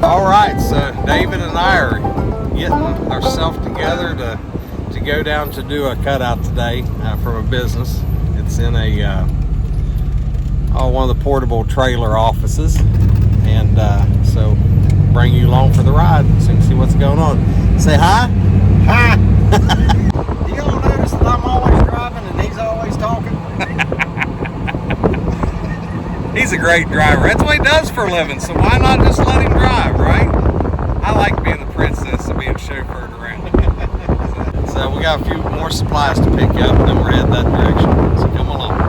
All right, so David and I are getting ourselves together to go down to do a cutout today from a business. It's in a one of the portable trailer offices, and so bring you along for the ride so you can see what's going on. Say hi. Hi. You don't notice that I'm always driving and he's always talking? He's a great driver. That's what he does for a living, so why not just let him drive, right? I like being the princess and being chauffeured around. So we got a few more supplies to pick up, and then we're heading that direction. So come along.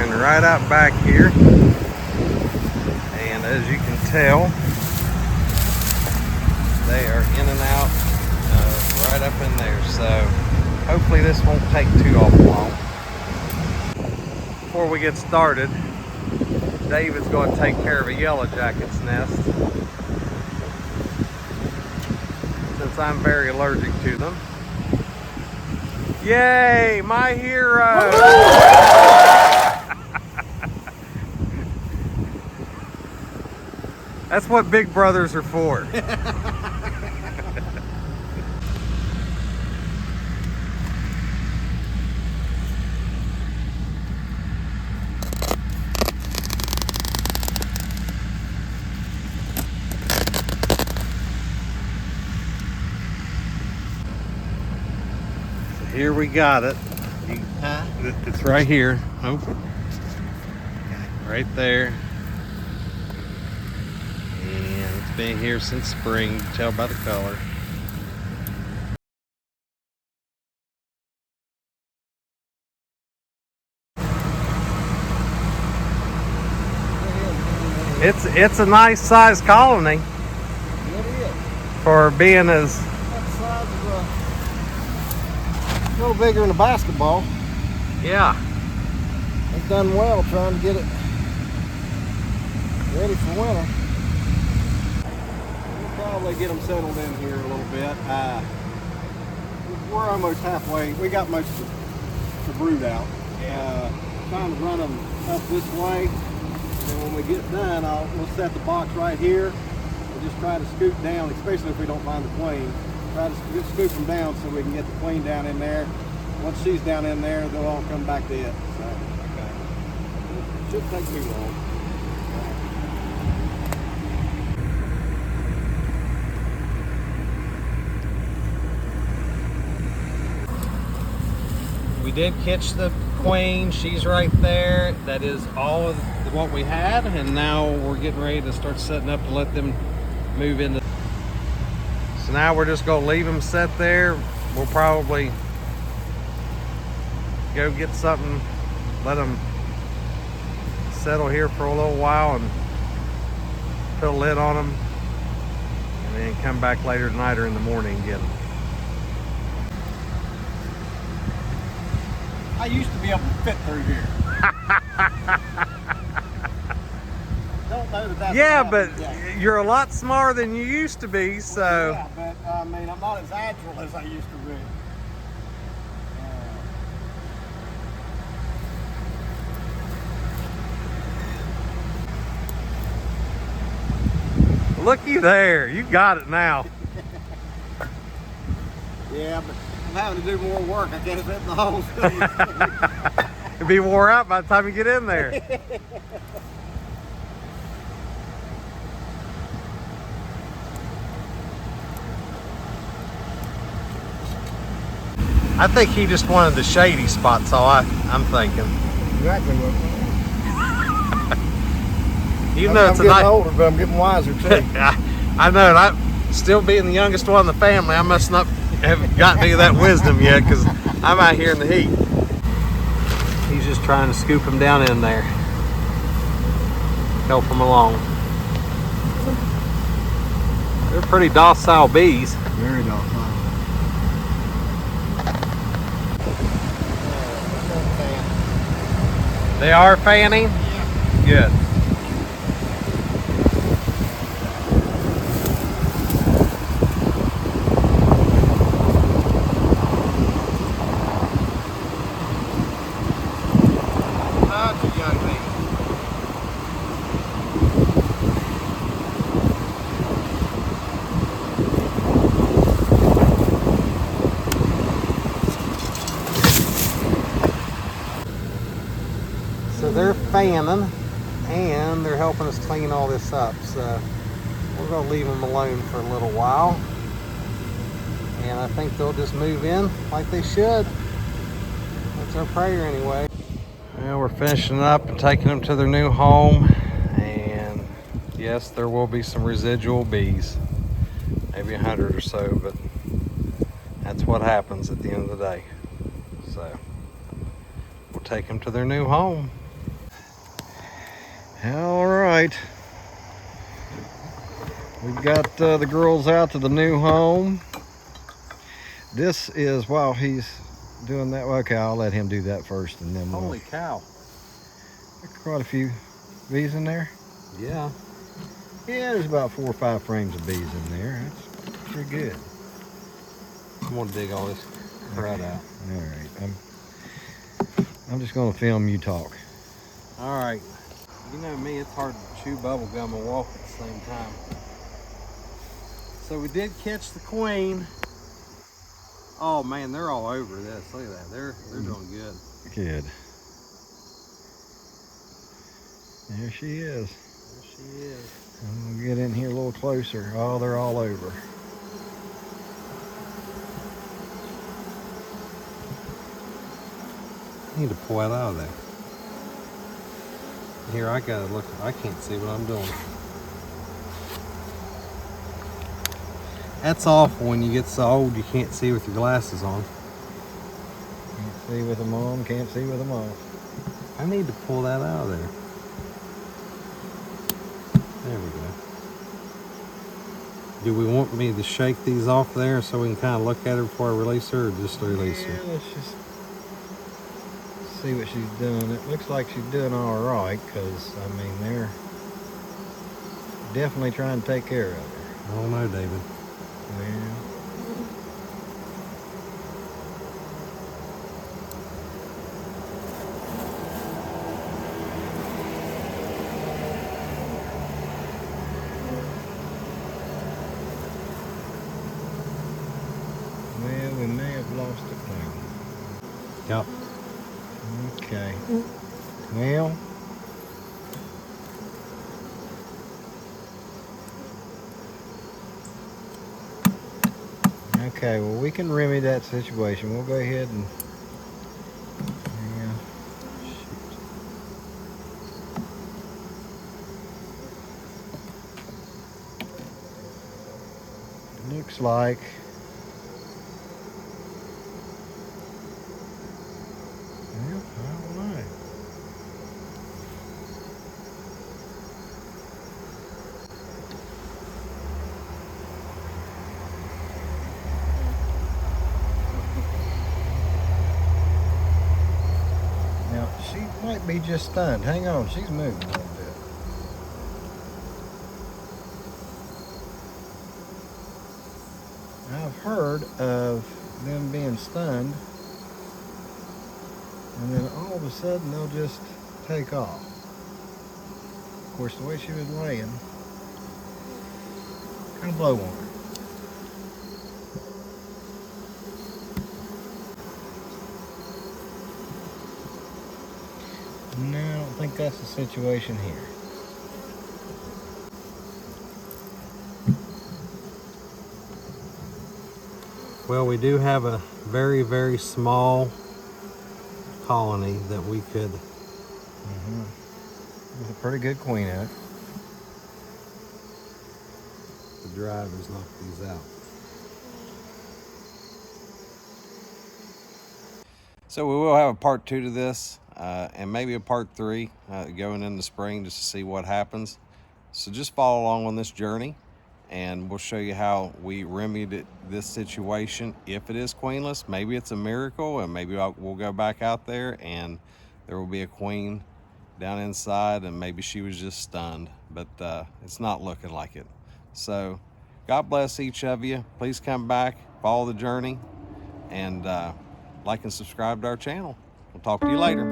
Right out back here, and as you can tell, they are in and out right up in there, so hopefully this won't take too awful long. Before we get started, David's going to take care of a yellow jacket's nest, since I'm very allergic to them. Yay, my hero! That's what big brothers are for. So here we got it. It's right here. Oh, right there. Been here since spring, you can tell by the color. It's a nice sized colony. It is. For being as That size is a little bigger than a basketball. yeah. They've done well trying to get it ready for winter. Probably get them settled in here a little bit. We're almost halfway. We got most of the brood out. Trying to run them up this way, and when we get done, we'll set the box right here. We'll just try to scoop down, especially if we don't find the queen. Try to scoop them down so we can get the queen down in there. Once she's down in there, they'll all come back to it. So, okay. It shouldn't take too long. We did catch the queen. She's right there. That is all of what we had, and now we're getting ready to start setting up to let them move into. So now we're just gonna leave them set there. We'll probably go get something, let them settle here for a little while and put a lid on them, and then come back later tonight or in the morning and get them. I used to be able to fit through here. Don't know that that's yeah, but you're a lot smarter than you used to be, so. Yeah, but I mean, I'm not as agile as I used to be. Looky there, you got it now. Yeah, but I'm having to do more work. I can't fit in the holes. It'll be wore out by the time you get in there. I think he just wanted the shady spots, all I'm thinking. Exactly what. Even though it's I'm getting older, but I'm getting wiser too. I know, and I still being the youngest one in the family, I must not have gotten any of that wisdom yet, because I'm out here in the heat. He's just trying to scoop them down in there. Help them along. They're pretty docile bees. Very docile. They are fanning? Yeah. Good. That's a young bee. So they're fanning and they're helping us clean all this up. So we're going to leave them alone for a little while. And I think they'll just move in like they should. That's our prayer anyway. Well, we're finishing up and taking them to their new home. And yes, there will be some residual bees. Maybe 100 or so, but that's what happens at the end of the day. So we'll take them to their new home. All right. We've got the girls out to the new home. This is while he's doing that. Okay, I'll let him do that first, and then Holy cow. there's quite a few bees in there. Yeah. Yeah, there's about 4 or 5 frames of bees in there. That's pretty good. I'm gonna dig all this crud out. All right, I'm just gonna film you talk. All right. You know me, it's hard to chew bubble gum and walk at the same time. So we did catch the queen. Oh man, they're all over this. Look at that. They're doing good. Good. There she is. There she is. I'm gonna get in here a little closer. Oh, they're all over. I need to pull that out of there. Here, I gotta look. I can't see what I'm doing. That's awful when you get so old you can't see with your glasses on. Can't see with them on, can't see with them off. I need to pull that out of there. There we go. Do we want me to shake these off there so we can kind of look at her before I release her, or just release her? Yeah, let's just see what she's doing. It looks like she's doing all right, because I mean they're definitely trying to take care of her. I don't know, David. Well, we may have lost the queen. Yep. Okay. Well, okay, well we can remedy that situation. We'll go ahead and looks like well, I don't know. Now, she might be just stunned. Hang on, she's moving a little bit. I've heard of them being stunned, and then all of a sudden they'll just take off. Of course, the way she was laying, kind of blow on her. No, I don't think that's the situation here. Well, we do have a very, very small colony that we could. There's a pretty good queen in it. The drivers knock these out. So we will have a part 2 to this. and maybe a part 3 going into spring just to see what happens. So just follow along on this journey, and we'll show you how we remedied this situation. If it is queenless, maybe it's a miracle, and maybe we'll go back out there and there will be a queen down inside, and maybe she was just stunned, but it's not looking like it. So God bless each of you. Please come back, follow the journey, and like and subscribe to our channel. We'll talk to you later.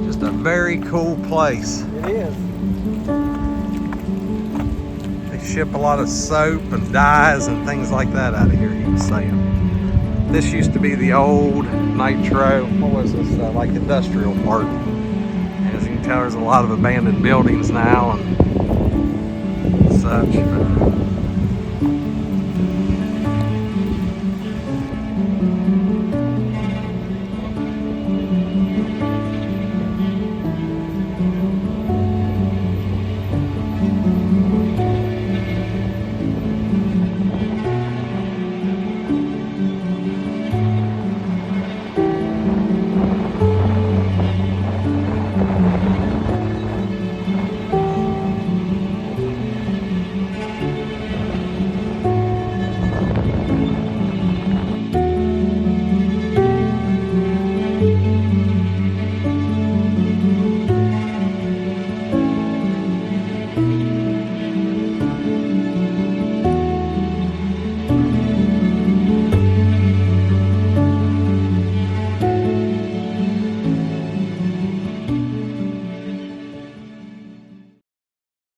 Just a very cool place. It is. They ship a lot of soap and dyes and things like that out of here, he was saying. This used to be the old Nitro, what was this, like industrial park. As you can tell, there's a lot of abandoned buildings now and such.